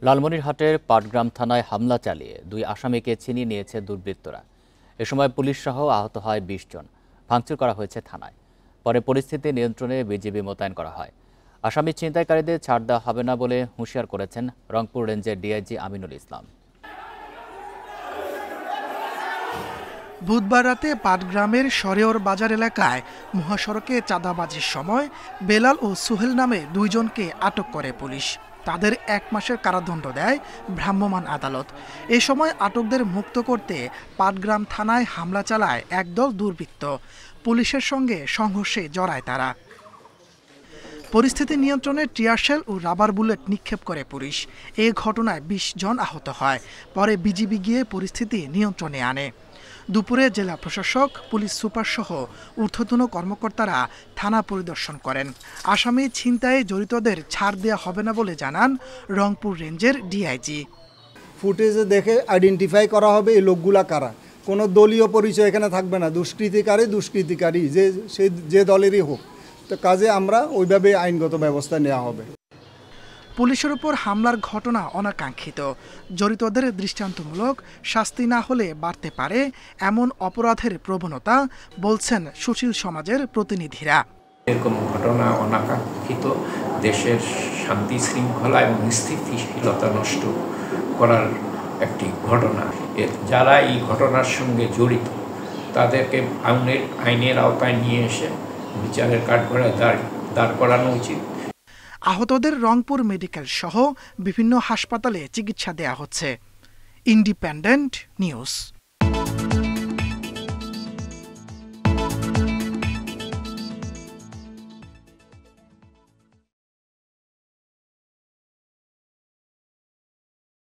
লালমনিরহাটের পাটগ্রাম থানায় হামলা চালিয়ে 2 আসামিকে ছিনিয়ে নিয়েছে দুর্বৃত্তরা। এ সময় পুলিশসহ আহত হয় 20 জন। ভাঙচুর করা হয়েছে থানায়। পরে পরিস্থিতি নিয়ন্ত্রণে বিজিবি মোতায়েন করা হয়। আসামি ছিনতাইকারীদের ছাড় দেওয়া হবে না বলে হুঁশিয়ার করেছেন রংপুর রেঞ্জের ডিআইজি আমিনুল ইসলাম। বুধবার রাতে পাটগ্রামের সরেওর বাজার এলাকায় মহাসড়কে চাঁদাবাজির সময় বেলাল ও সুহেল নামে 2 জনকে আটক করে পুলিশ। তাদের 1 মাসের কারাদণ্ড দেয় ভ্রাম্যমাণ আদালত। এ সময় আটকদের মুক্ত করতে পাটগ্রাম থানায় হামলা চালায় একদল দুর্বৃত্ত। পুলিশের সঙ্গে সংঘর্ষে জড়ায় তারা। পরিস্থিতি নিয়ন্ত্রণে টিয়ারশেল ও রাবার বুলেট নিক্ষেপ করে পুলিশ। এ ঘটনায় 20 জন আহত হয়। পরে বিজিবি গিয়ে পরিস্থিতি নিয়ন্ত্রণে আনে। দুপুরে জেলা প্রশাসক, পুলিশ সুপার সহ ঊর্ধ্বতন কর্মকর্তারা থানা পরিদর্শন করেন। আসামি ছিনতাইয়ে জড়িতদের ছাড় দেওয়া হবে না বলে জানান রংপুর রেঞ্জের ডিআইজি। ফুটেজে দেখে আইডেন্টিফাই করা হবে এই লোকগুলা কারা। কোনো দলীয় পরিচয় এখানে থাকবে না। দুষ্কৃতিকারী যে দলেরই হোক, তো কাজে আমরা ওইভাবে আইনগত ব্যবস্থা নেওয়া হবে। পুলিশের উপর হামলার ঘটনা অনাকাঙ্ক্ষিত। জড়িতদের দৃষ্টান্তমূলক শাস্তি না হলে বাড়তে পারে এমন অপরাধের প্রবণতা, বলছেন সুশীল সমাজের প্রতিনিধিরা। এরকম ঘটনা অনাকাঙ্ক্ষিত দেশের শান্তি শৃঙ্খলা এবং স্থিতিশীলতা নষ্ট করার একটি ঘটনা। যারা এই ঘটনার সঙ্গে জড়িত তাদেরকে আইনের আওতায় নিয়ে এসে বিচারের কাঠগড়ায় দাঁড় করানো উচিত। আহতদের রংপুর মেডিকেল সহ বিভিন্ন হাসপাতালে চিকিৎসা দেয়া হচ্ছে। Independent news.